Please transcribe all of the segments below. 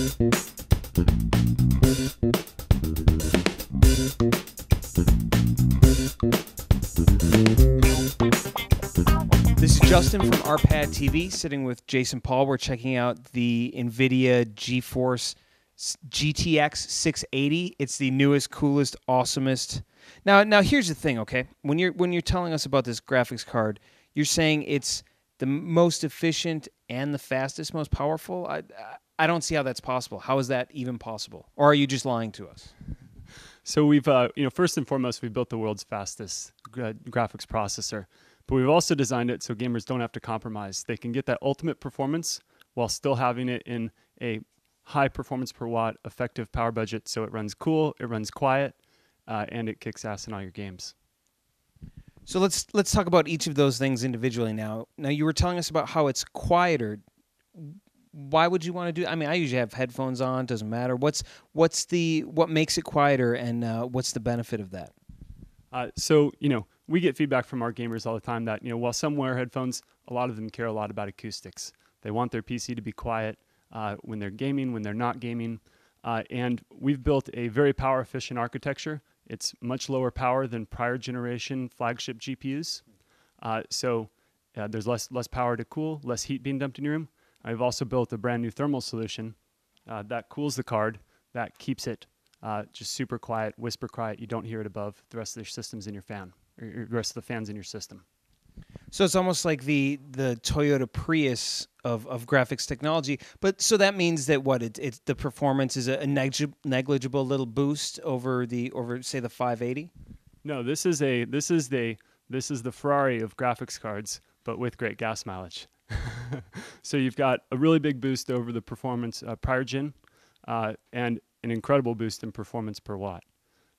This is Justin from RPad TV, sitting with Jason Paul. We're checking out the Nvidia GeForce GTX 680. It's the newest, coolest, awesomest. Now here's the thing, okay? When you're telling us about this graphics card, you're saying it's the most efficient and the fastest, most powerful. I don't see how that's possible. How is that even possible? Or are you just lying to us? So we've, first and foremost, we've built the world's fastest graphics processor. But we've also designed it so gamers don't have to compromise. They can get that ultimate performance while still having it in a high performance per watt, effective power budget. So it runs cool, it runs quiet, and it kicks ass in all your games. So let's talk about each of those things individually now. Now you were telling us about how it's quieter. Why would you want to do? I mean, I usually have headphones on. Doesn't matter. What makes it quieter, and what's the benefit of that? We get feedback from our gamers all the time that, while some wear headphones, a lot of them care a lot about acoustics. They want their PC to be quiet when they're gaming, when they're not gaming. And we've built a very power efficient architecture. It's much lower power than prior generation flagship GPUs. There's less power to cool, less heat being dumped in your room. I've also built a brand new thermal solution that cools the card, that keeps it just super quiet, whisper quiet. You don't hear it above the rest of your systems in your fan, or the rest of the fans in your system. So it's almost like the Toyota Prius of graphics technology. But so that means that it's the performance is a negligible little boost over say the 580. No, this is the Ferrari of graphics cards, but with great gas mileage. So you've got a really big boost over the performance prior gen, and an incredible boost in performance per watt.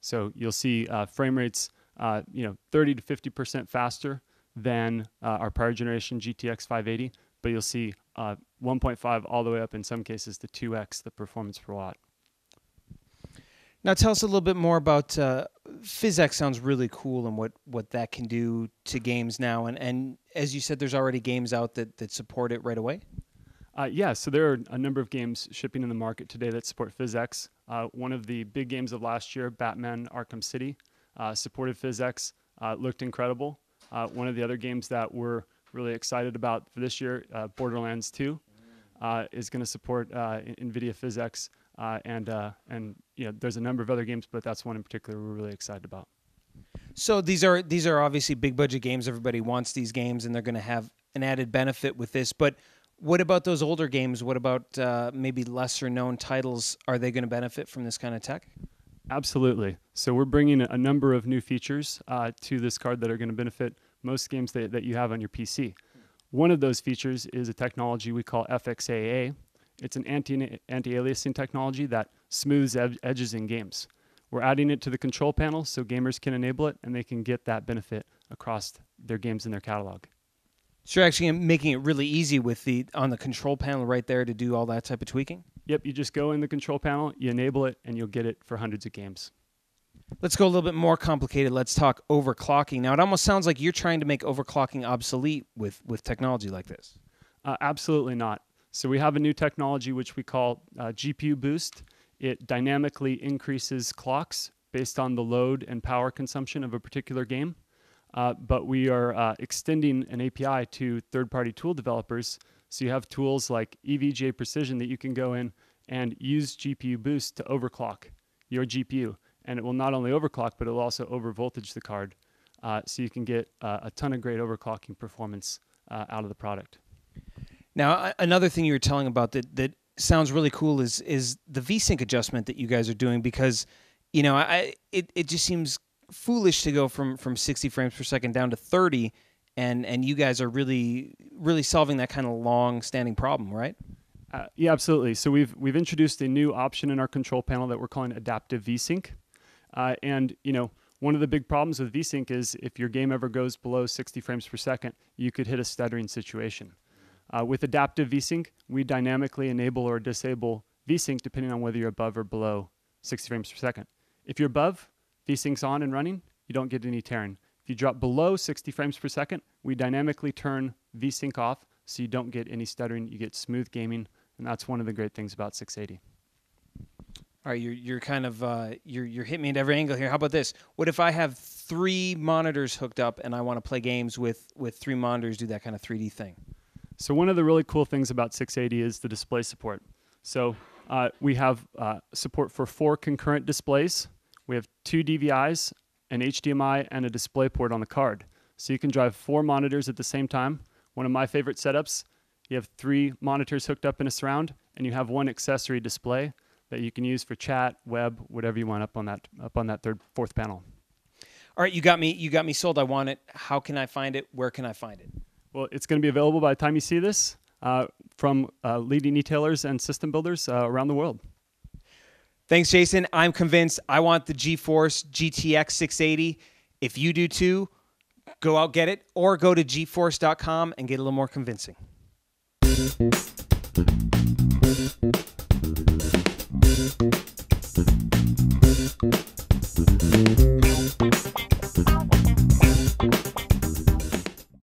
So you'll see frame rates 30 to 50% faster than our prior generation GTX 580, but you'll see 1.5 all the way up in some cases to 2x the performance per watt. Now tell us a little bit more about PhysX. Sounds really cool, and what that can do to games now. And as you said, there's already games out that support it right away? So there are a number of games shipping in the market today that support PhysX. One of the big games of last year, Batman Arkham City, supported PhysX, looked incredible. One of the other games that we're really excited about for this year, Borderlands 2, is going to support Nvidia PhysX, and there's a number of other games, but that's one in particular we're really excited about. So these are obviously big budget games. Everybody wants these games, and they're going to have an added benefit with this. But what about those older games? What about maybe lesser known titles? Are they going to benefit from this kind of tech? Absolutely. So we're bringing a number of new features to this card that are going to benefit most games that you have on your PC. One of those features is a technology we call FXAA. It's an anti-aliasing technology that smooths edges in games. We're adding it to the control panel so gamers can enable it and they can get that benefit across their games in their catalog. So you're actually making it really easy on the control panel right there to do all that type of tweaking? Yep, you just go in the control panel, you enable it, and you'll get it for hundreds of games. Let's go a little bit more complicated. Let's talk overclocking. Now, it almost sounds like you're trying to make overclocking obsolete with technology like this. Absolutely not. So we have a new technology which we call GPU Boost. It dynamically increases clocks based on the load and power consumption of a particular game. But we are extending an API to third-party tool developers. So you have tools like EVGA Precision that you can go in and use GPU Boost to overclock your GPU. And it will not only overclock, but it will also overvoltage the card. So you can get a ton of great overclocking performance out of the product. Now, another thing you were telling about that sounds really cool is the Vsync adjustment that you guys are doing, because it just seems foolish to go from 60 frames per second down to 30, and you guys are really solving that kind of long-standing problem, right? Yeah, absolutely. So we've introduced a new option in our control panel that we're calling adaptive Vsync. One of the big problems with Vsync is if your game ever goes below 60 frames per second, you could hit a stuttering situation. With adaptive Vsync, we dynamically enable or disable Vsync depending on whether you're above or below 60 frames per second. If you're above, Vsync's on and running, you don't get any tearing. If you drop below 60 frames per second, we dynamically turn Vsync off so you don't get any stuttering, you get smooth gaming, and that's one of the great things about 680. All right, you're kind of you're hitting me at every angle here. How about this? What if I have 3 monitors hooked up and I want to play games with 3 monitors, do that kind of 3D thing? So one of the really cool things about 680 is the display support. So we have support for 4 concurrent displays. We have 2 DVIs, an HDMI, and a DisplayPort on the card. So you can drive 4 monitors at the same time. One of my favorite setups, you have 3 monitors hooked up in a surround, and you have 1 accessory display that you can use for chat, web, whatever you want up on that fourth panel. All right, you got me sold. I want it. How can I find it? Where can I find it? Well, it's going to be available by the time you see this from leading retailers and system builders around the world. Thanks, Jason. I'm convinced I want the GeForce GTX 680. If you do too, go out, get it, or go to geforce.com and get a little more convincing.